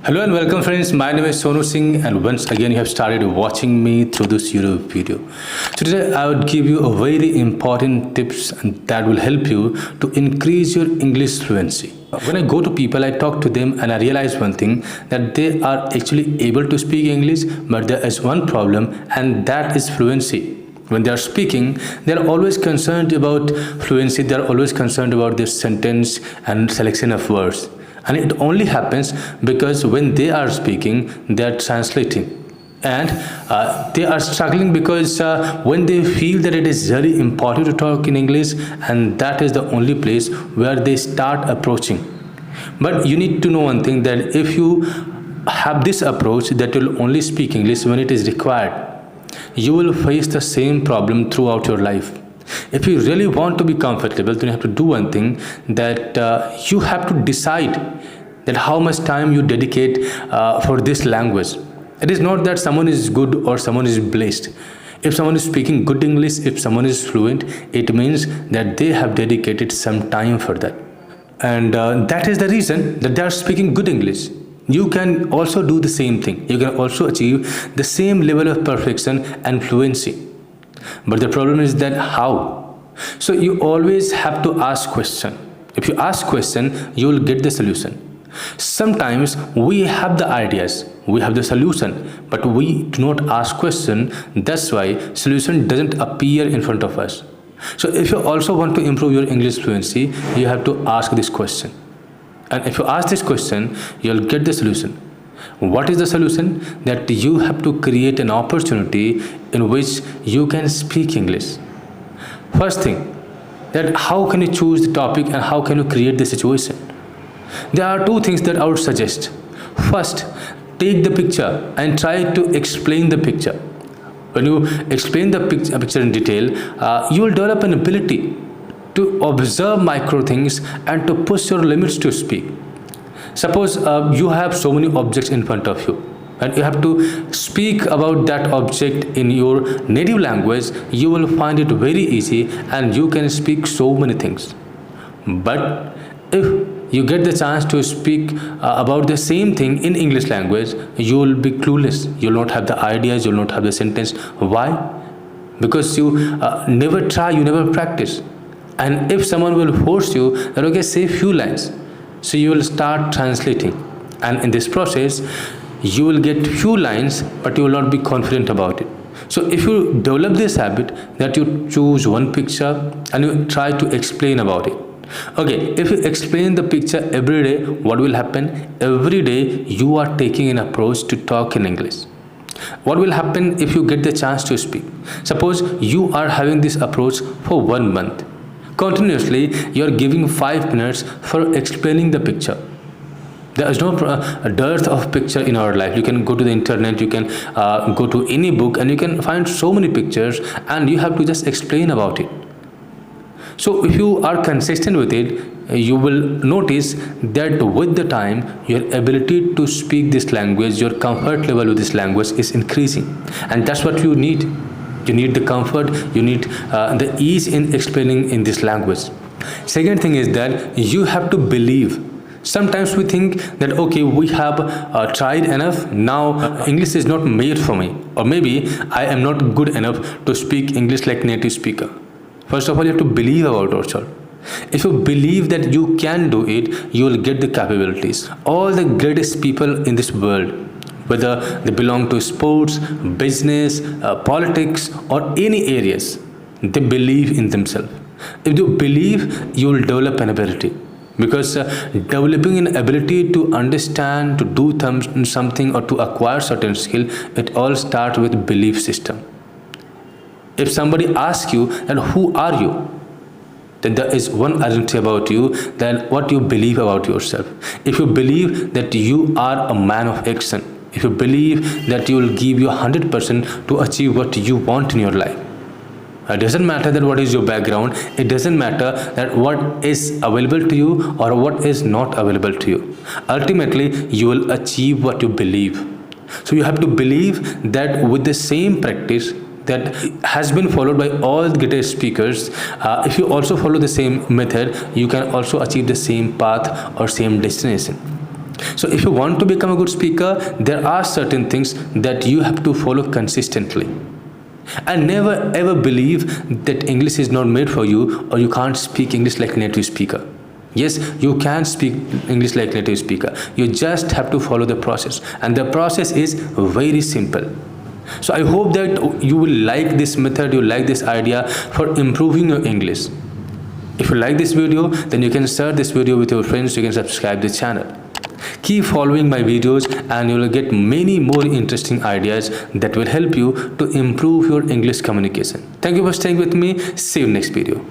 Hello and welcome friends, my name is Sonu Singh and once again you have started watching me through this YouTube video. So today I would give you a very important tips and that will help you to increase your English fluency. When I go to people, I talk to them and I realize one thing, that they are actually able to speak English, but there is one problem and that is fluency. When they are speaking, they are always concerned about fluency, they are always concerned about their sentence and selection of words. And it only happens because when they are speaking, they are translating. And they are struggling because when they feel that it is very important to talk in English, and that is the only place where they start approaching. But you need to know one thing, that if you have this approach that you'll only speak English when it is required, you will face the same problem throughout your life. If you really want to be comfortable, then you have to do one thing, that you have to decide that how much time you dedicate for this language. It is not that someone is good or someone is blessed. If someone is speaking good English, if someone is fluent, it means that they have dedicated some time for that. And that is the reason that they are speaking good English. You can also do the same thing. You can also achieve the same level of perfection and fluency. But the problem is that how? So you always have to ask question. If you ask question, you will get the solution. Sometimes we have the ideas, we have the solution, but we do not ask question. That's why solution doesn't appear in front of us. So if you also want to improve your English fluency, you have to ask this question. And if you ask this question, you'll get the solution. What is the solution? That you have to create an opportunity in which you can speak English. First thing, that how can you choose the topic and how can you create the situation? There are two things that I would suggest. First, take the picture and try to explain the picture. When you explain the picture in detail, you will develop an ability to observe micro things and to push your limits to speak. Suppose you have so many objects in front of you and you have to speak about that object in your native language. You will find it very easy and you can speak so many things. But if you get the chance to speak about the same thing in English language, you will be clueless. You will not have the ideas, you will not have the sentence. Why? Because you never try, you never practice. And if someone will force you that, okay, say few lines, so you will start translating, and in this process you will get few lines but you will not be confident about it. So if you develop this habit, that you choose one picture and you try to explain about it. Okay, if you explain the picture every day, what will happen? Every day you are taking an approach to talk in English. What will happen if you get the chance to speak? Suppose you are having this approach for 1 month. Continuously, you are giving 5 minutes for explaining the picture. There is no dearth of picture in our life. You can go to the internet, you can go to any book and you can find so many pictures and you have to just explain about it. So if you are consistent with it, you will notice that with the time, your ability to speak this language, your comfort level with this language is increasing. And that's what you need. You need the comfort, you need the ease in explaining in this language. Second thing is that you have to believe. Sometimes we think that, okay, we have tried enough, now English is not made for me, or maybe I am not good enough to speak English like native speaker. First of all, you have to believe about yourself. If you believe that you can do it, you will get the capabilities. All the greatest people in this world, whether they belong to sports, business, politics or any areas, they believe in themselves. If you believe, you will develop an ability. Because developing an ability to understand, to do something or to acquire certain skill, it all starts with belief system. If somebody asks you, then who are you? Then there is one identity about you, then what you believe about yourself. If you believe that you are a man of action, if you believe that you will give your 100% to achieve what you want in your life, it doesn't matter that what is your background, it doesn't matter that what is available to you or what is not available to you. Ultimately, you will achieve what you believe. So you have to believe that with the same practice that has been followed by all the greatest speakers, if you also follow the same method, you can also achieve the same path or same destination. So if you want to become a good speaker, there are certain things that you have to follow consistently. And never ever believe that English is not made for you, or you can't speak English like native speaker. Yes, you can speak English like native speaker. You just have to follow the process, and the process is very simple. So I hope that you will like this method, you like this idea for improving your English. If you like this video, then you can share this video with your friends. You can subscribe this channel. Keep following my videos and you will get many more interesting ideas that will help you to improve your English communication. Thank you for staying with me. See you next video.